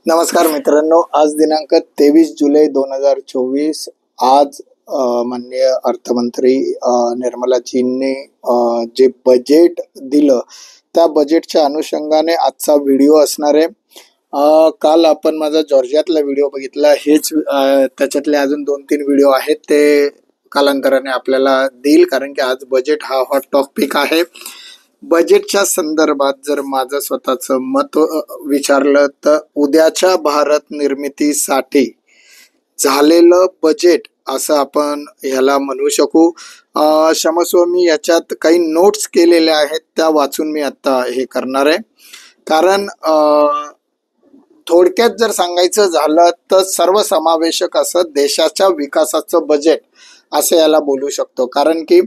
नमस्कार मित्रांनो, आज दिनांक 23 जुलै 2024. आज माननीय अर्थमंत्री निर्मलाजींनी जे बजेट दिलं त्या बजेटच्या अनुषंगाने आजचा व्हिडिओ असणार आहे. काल आपण माझा जॉर्जियातला व्हिडिओ बघितला. हेच त्याच्यातले अजून 2-3 व्हिडिओ आहेत ते कालांतराने आपल्याला देईल, कारण की आज बजेट हा हॉट टॉपिक आहे. बजेटच्या संदर्भात जर माझं स्वतःचं मत विचारलं तर उद्याच्या भारत निर्मितीसाठी झालेलं बजेट असं आपण ह्याला म्हणू शकू. क्षमस्व, मी याच्यात काही नोट्स केलेल्या आहेत त्या वाचून मी आता हे करणार आहे. कारण थोडक्यात जर सांगायचं झालं तर सर्वसमावेशक असं देशाच्या विकासाचं बजेट असं याला बोलू शकतो. कारण की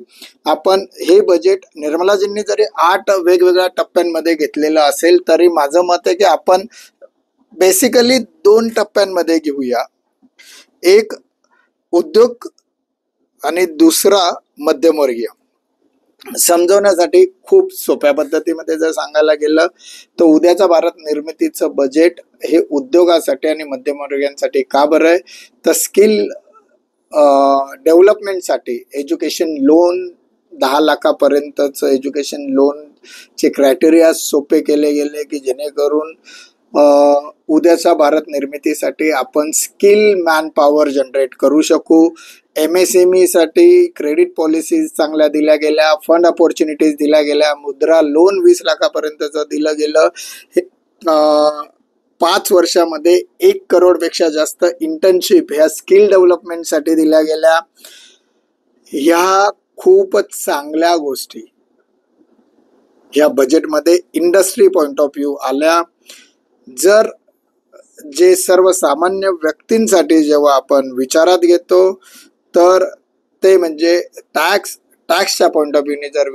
आपण हे बजेट निर्मलाजींनी जरी 8 वेगवेगळ्या टप्प्यांमध्ये घेतलेलं असेल तरी माझं मत आहे की आपण बेसिकली 2 टप्प्यांमध्ये घेऊया. एक उद्योग आणि दुसरा मध्यमवर्गीय. समजवण्यासाठी खूप सोप्या पद्धतीमध्ये जर सांगायला गेलं तर उद्याचा भारत निर्मितीचं बजेट हे उद्योगासाठी आणि मध्यमवर्गीयांसाठी का बरं आहे तर स्किल डेव्हलपमेंटसाठी एज्युकेशन लोन 10 लाखापर्यंतचं एज्युकेशन लोनचे क्रायटेरिया सोपे केले गेले की जेणेकरून उद्याच्या भारत निर्मितीसाठी आपण स्किल मॅन पॉवर जनरेट करू शकू. MSME साठी क्रेडिट पॉलिसीज चांगल्या दिल्या गेल्या, फंड अपॉर्च्युनिटीज दिल्या गेल्या, मुद्रा लोन 20 लाखापर्यंतचं दिलं गेलं. हे 5 वर्षामध्ये 1 करोडपेक्षा जास्त इंटर्नशिप ह्या स्किल डेव्हलपमेंटसाठी दिल्या गेल्या. ह्या खूपच चांगल्या गोष्टी ह्या बजेटमध्ये इंडस्ट्री पॉइंट ऑफ व्ह्यू आल्या. जर जे सर्वसामान्य व्यक्तींसाठी जेव्हा आपण विचारात घेतो तर ते म्हणजे टॅक्सच्या पॉइंट ऑफ व्ह्यूने जर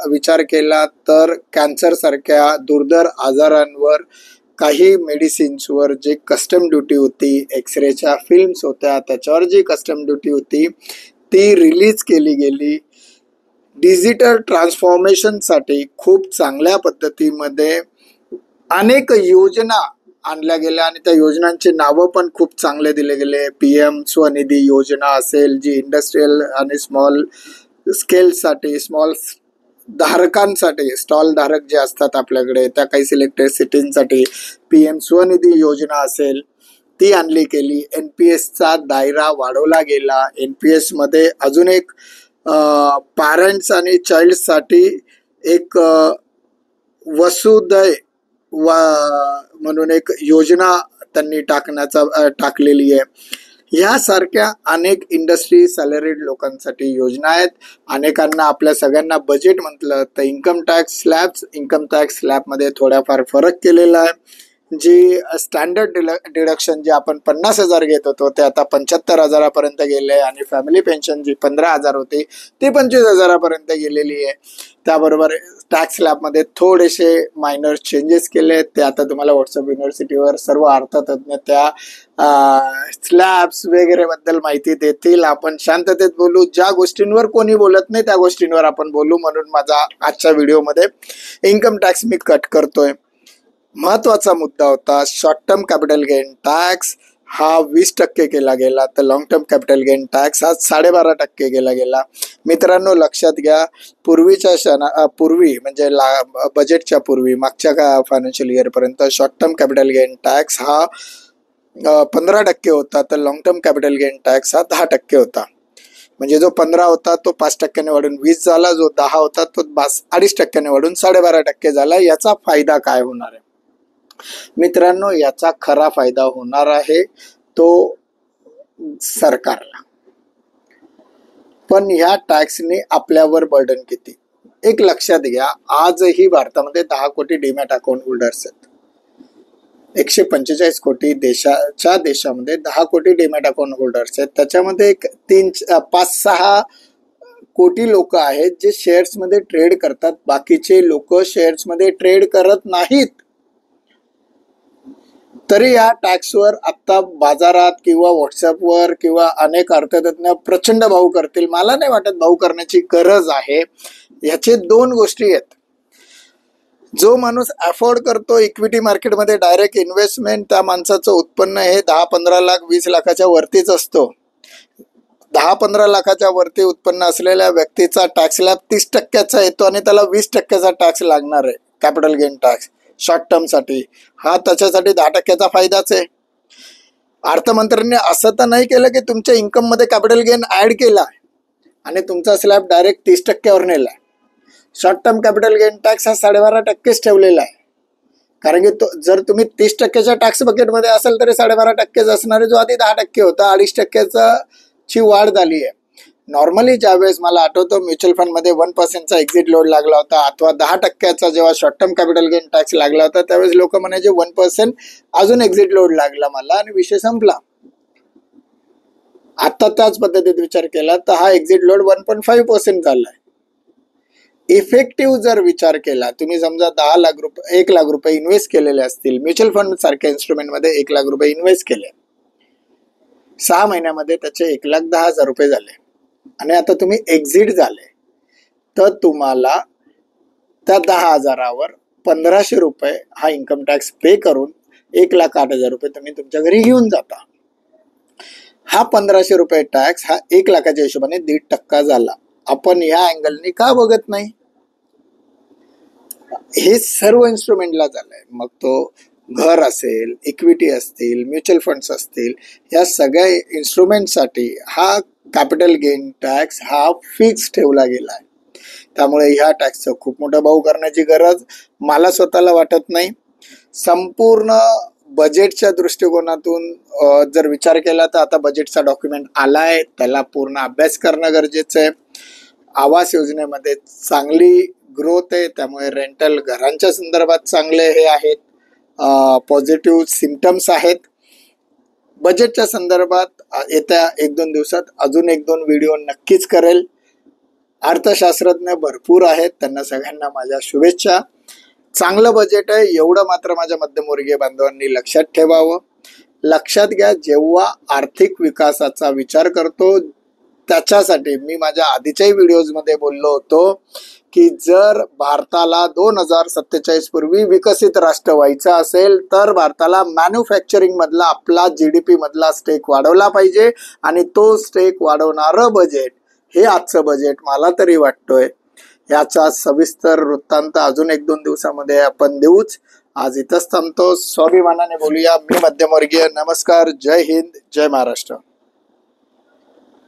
विचार केला तर कॅन्सर सारख्या दुर्धर आजारांवर काही मेडिसिन्सवर जे कस्टम ड्युटी होती, एक्सरेच्या फिल्म्स होत्या त्याच्यावर जी कस्टम ड्युटी होती ती रिलीज केली गेली. डिजिटल ट्रान्सफॉर्मेशनसाठी खूप चांगल्या पद्धतीमध्ये अनेक योजना आणल्या गेल्या आणि त्या योजनांची नावं पण खूप चांगले दिले गेले. PM स्वनिधी योजना असेल जी इंडस्ट्रीयल आणि स्मॉल स्केलसाठी, स्मॉल धारकांसाठी, स्टॉल धारक जे असतात आपल्याकडे त्या काही सिलेक्टेड सिटींसाठी PM स्वनिधी योजना असेल ती आणली गेली. NPSचा दायरा वाढवला गेला. NPS मध्ये अजून एक पॅरेंट्स आणि चाइल्डसाठी एक वसुधैव म्हणून एक योजना त्यांनी टाकलेली आहे. यासारख्या अनेक इंडस्ट्री सॅलरीड लोकांसाठी योजना आहेत. अनेकांना, आपल्या सगळ्यांना बजेट म्हटलं तर इन्कम टॅक्स स्लॅबमध्ये थोड्याफार फरक केलेला आहे. जी स्टँडर्ड डिडक्शन जे आपण 50,000 घेत होतो ते आता 75,000पर्यंत गेले आणि फॅमिली पेन्शन जी 15,000 होती ती 25,000पर्यंत गेलेली आहे. त्याबरोबर टॅक्स स्लॅबमध्ये थोडेसे मायनर चेंजेस केले. ते आता तुम्हाला व्हॉट्सअप युनिव्हर्सिटीवर सर्व अर्थतज्ञ त्या स्लॅब्स वगैरे बद्दल माहिती देतील. आपण शांततेत बोलू. ज्या गोष्टींवर कोणी बोलत नाही त्या गोष्टींवर आपण बोलू. म्हणून माझा आजच्या व्हिडिओमध्ये इन्कम टॅक्स मी कट करतोय. महत्वाचा मुद्दा होता short term capital gain tax हा 20% केला गेला तर long term capital gain tax हा 12.5% केला गेला. मित्रांनो, लक्षात घ्या, पूर्वी म्हणजे बजेटच्या पूर्वी मागच्या फायनान्शियल इयरपर्यंत short term capital gain tax हा 15% होता तर long term capital gain tax हा 10% होता. म्हणजे जो 15 होता तो 5%ने वाढून 20 झाला, जो 10 होता तो 2.5%ने वाढून 12.5% झाला. याचा फायदा काय होणार आहे मित्रांनो? याचा खरा फायदा होणार आहे तो सरकारला. पण ह्या टॅक्सने आपल्यावर बर्डन किती? एक लक्षात घ्या, आजही भारतामध्ये 10 कोटी डीमॅट अकाउंट होल्डर्स आहेत. 145 कोटी देशामध्ये 10 कोटी डीमॅट अकाउंट होल्डर्स आहेत. त्याच्यामध्ये 5-6 कोटी लोक आहेत जे शेअर्समध्ये ट्रेड करतात. बाकीचे लोक शेअर्समध्ये ट्रेड करत नाहीत. तरी या टॅक्सवर आता बाजारात किंवा व्हॉट्सअपवर किंवा अनेक अर्थतज्ञ प्रचंड भाव करतील. मला नाही वाटत भाव करण्याची गरज आहे. ह्याचे 2 गोष्टी आहेत. जो माणूस अफोर्ड करतो इक्विटी मार्केटमध्ये डायरेक्ट इन्व्हेस्टमेंट, त्या माणसाचं उत्पन्न हे 10-15 लाख 20 लाखाच्या वरतीच असतो. 10-15 लाखाच्या वरती उत्पन्न असलेल्या व्यक्तीचा टॅक्स स्लॅब 30% येतो आणि त्याला 20% टॅक्स लागणार आहे, कॅपिटल गेन टॅक्स शॉर्ट टर्मसाठी. हा त्याच्यासाठी 10% फायदाच आहे. अर्थमंत्र्यांनी असं तर नाही केलं की तुमच्या इन्कममध्ये कॅपिटल गेन ॲड केला आणि तुमचा स्लॅब डायरेक्ट 30%वर नेला. Short term capital gain tax हा 12.5%च ठेवलेला आहे. कारण की जर तुम्ही 30%च्या टॅक्स बकेटमध्ये असेल तरी 12.5%च असणार आहे, जो आधी 10% होता. 2.5%चा ची वाढ झाली आहे. नॉर्मली ज्यावेळेस मला आठवतं म्युच्युअल फंडमध्ये 1%चा एक्झिट लोड लागला होता अथवा 10%चा जेव्हा short term capital gain tax लागला होता त्यावेळेस लोक म्हणायचे 1% अजून एक्झिट लोड लागला मला आणि विषय संपला. आता त्याच पद्धतीत विचार केला तर हा एक्झिट लोड 1.5% झालाय. इफेक्टिव्ह जर विचार केला, तुम्ही समजा 1 लाख रुपये इन्व्हेस्ट केलेले असतील म्युच्युअल फंड सारख्या इन्स्ट्रुमेंटमध्ये, 1 लाख रुपये इन्व्हेस्ट केले, 6 महिन्यामध्ये त्याचे 1,10,000 रुपये झाले आणि आता तुम्ही एक्झिट झाले तर तुम्हाला त्या 10,000वर 1,500 रुपये हा इन्कम टॅक्स पे करून 1,08,000 रुपये तुम्ही तुमच्या घरी घेऊन जाता. हा 1,500 रुपये टॅक्स हा 1 लाखाच्या हिशोबाने 1.5% झाला. आपण ह्या अँगलनी का बघत नाही? हे सर्व इन्स्ट्रुमेंटला झालंय. मग तो घर असेल, इक्विटी असतील, म्युच्युअल फंड्स असतील, या सगळ्या इन्स्ट्रुमेंटसाठी हा कॅपिटल गेन टॅक्स हा फिक्स ठेवला गेला आहे. त्यामुळे ह्या टॅक्सचं खूप मोठा भाव करण्याची गरज मला स्वतःला वाटत नाही. संपूर्ण बजेटच्या दृष्टिकोनातून जर विचार केला तर आता बजेटचा डॉक्युमेंट आला आहे, त्याला पूर्ण अभ्यास करणं गरजेचं आहे. आवास योजनेमध्ये चांगली ग्रोथ आहे, त्यामुळे रेंटल घरांच्या संदर्भात चांगले हे आहेत, पॉझिटिव्ह सिम्पटम्स आहेत. बजेटच्या संदर्भात येत्या 1-2 दिवसात अजून 1-2 व्हिडिओ नक्कीच करेल. अर्थशास्त्रज्ञ भरपूर आहेत, त्यांना सगळ्यांना माझ्या शुभेच्छा. चांगलं बजेट आहे एवढं मात्र माझ्या मध्यमवर्गीय बांधवांनी लक्षात ठेवावं. लक्षात घ्या, जेव्हा आर्थिक विकासाचा विचार करतो त्याच्यासाठी मी माझ्या आधीच्याही व्हिडिओजमध्ये बोललो होतो की जर भारताला 2047 पूर्वी विकसित राष्ट्र व्हायचं असेल तर भारताला मॅन्युफॅक्चरिंग मधला आपला GDP मधला स्टेक वाढवला पाहिजे आणि तो स्टेक वाढवणारं बजेट हे आजचं बजेट मला तरी वाटतोय. याचा सविस्तर वृत्तांत अजून 1-2 दिवसामध्ये आपण देऊच. आज इथंच थांबतो. स्वाभिमानाने बोलूया. मी मध्यमवर्गीय. नमस्कार. जय हिंद. जय महाराष्ट्र.